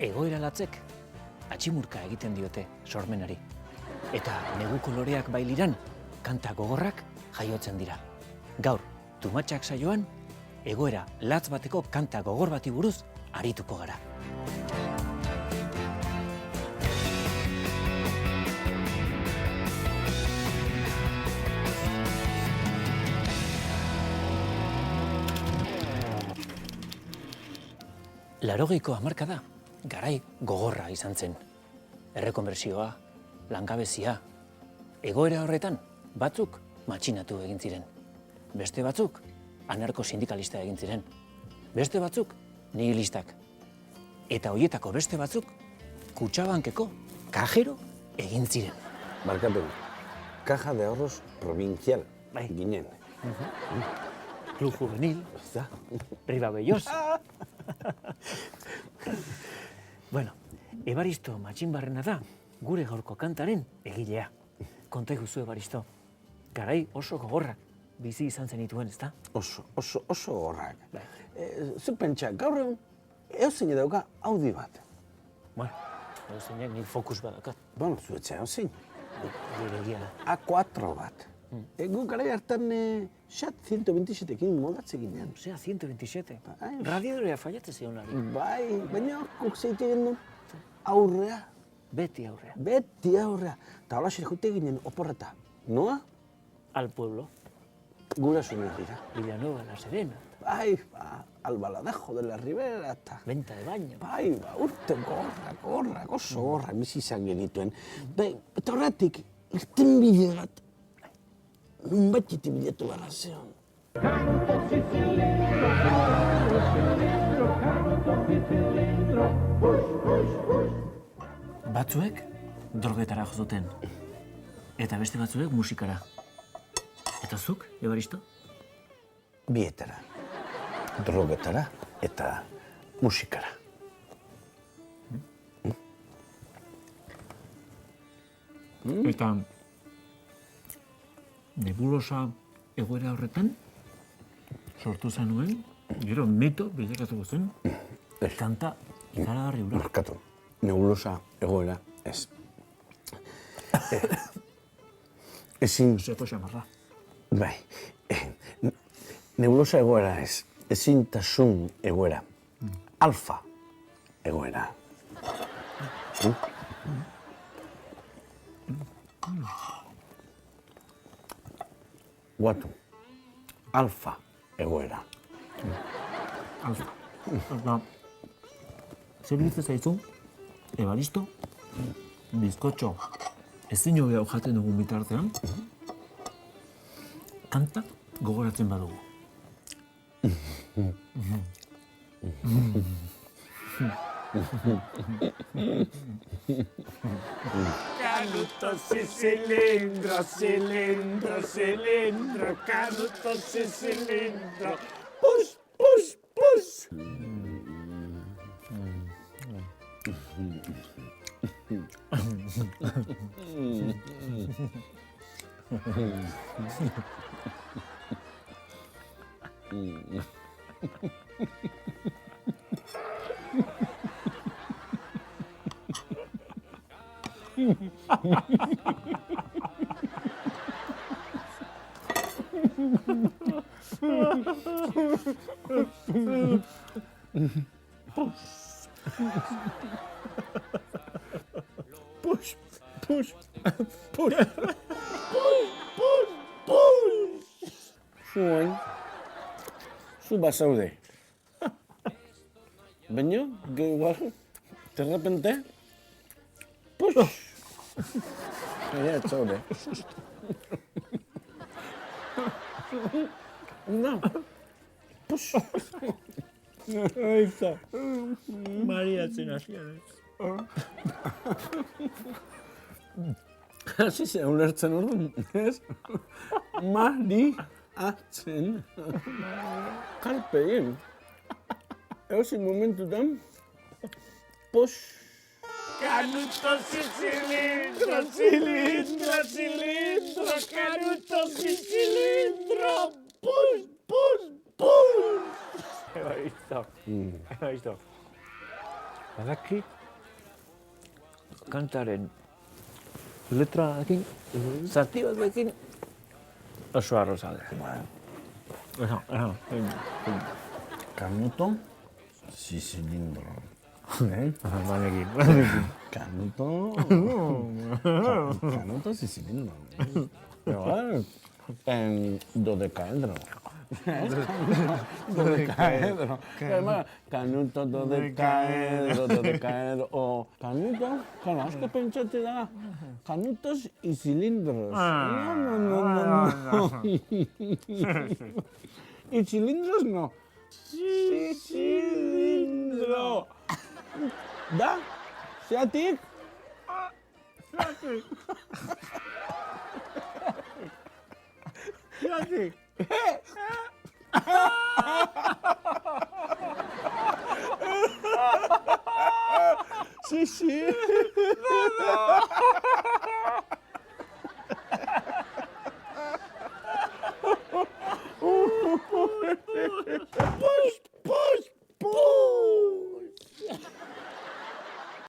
egoera latzek atximurka egiten diote sormenari. Eta negu koloreak bailiran, kanta gogorrak jaiotzen dira. Gaur, Tumatxak saioan, egoera latz bateko kanta gogor bati buruz arituko gara. Laurogeiko hamarkada, garai gogorra izan zen. Errekonbertsioa, langabezia, egoera horretan batzuk matxinatu egin ziren. Beste batzuk anarko-sindikalista egin ziren. Beste batzuk nihilistak. Eta horietako beste batzuk Kutxabankeko kajero egin ziren. Barkatu, Caja de Ahorros Provincial ginen. Club Juvenil, Ribabellos. Bueno, Ebaristo Matxinbarrena da gure gaurko kantaren egilea. Konta iguzu, Ebaristo, garai oso gogorrak bizi izan zenituen, ezta? Oso gogorrak. Zu pentsa, gaur egun, eozein dauka audi bat. Bueno, eozeinek nik fokus badakat. Bueno, zu etxe eozein. Gure egia da. A4 bat. Gu garai hartan Seat 127ekin moldatze ginean. Osea, 127. Radiodorea fallatzen zion lari. Bai, baina kuk zeitu egin du aurrea. Beti aurrea. Beti aurrea. Eta hola xere jute ginen oporreta. Noa? Al pueblo. Gura zuen dira. Villanueva, La Serena. Bai, al Baladejo de la Ribera eta... Venta de baño. Bai, urte gorrak, oso gorrak bizi izan genituen. Bai, eta horretik, irten bide bat, nunbait bilatu gara zeon. Batzuek drogetara jo zuten, eta beste batzuek musikara. Eta zuk, Ebaristo? Bietara, drogetara eta musikara. Eta nebulosa egoera horretan sortu zenuen, gero mito bilakatuko zen, kanta ikaragarri hura. Markatu, nebulosa egoera ez. Ezin... Zeko xamarra. Bai, nebulosa egoera ez, ezintasun egoera, alfa egoera. Guatu, alfa egoera. Alfa. Eta, zer iruditzen zaizu, Ebaristo, bizkotxo ezin hobea jaten dugun bitartean, kanta gogoratzen badugu. Canutos y cilindros, cilindros, cilindro, canutos y cilindro. Push, push, push. Push, push, push. Zuen, zu bazaude. Baina, igual, de repente, push. Ja, ez zaude. No, push. Aiza, mariatzen hasian ez. Hasi zen ulertzen orduan, ez? Mariatzen. Kalpe egin. Eozin momentutan, push. Canutos y cilindro, cilindro, cilindro, canutos y cilindro. Push, push, push. Ebaristo. badaki kantaren letraekin, zati batekin, oso arroza da. Canuto, sí cilindro. Banekin. Canuto. Canuto sí cilindro. Pero bueno, en dodecaedro. Dodecaedro. Además, canuto, dodecaedro. O canuto, claro, asko pentsate da. Canutos y cilindros. No. Y cilindros no. Sí, cilindro. Da? Zeatik? Zeatik. Sí.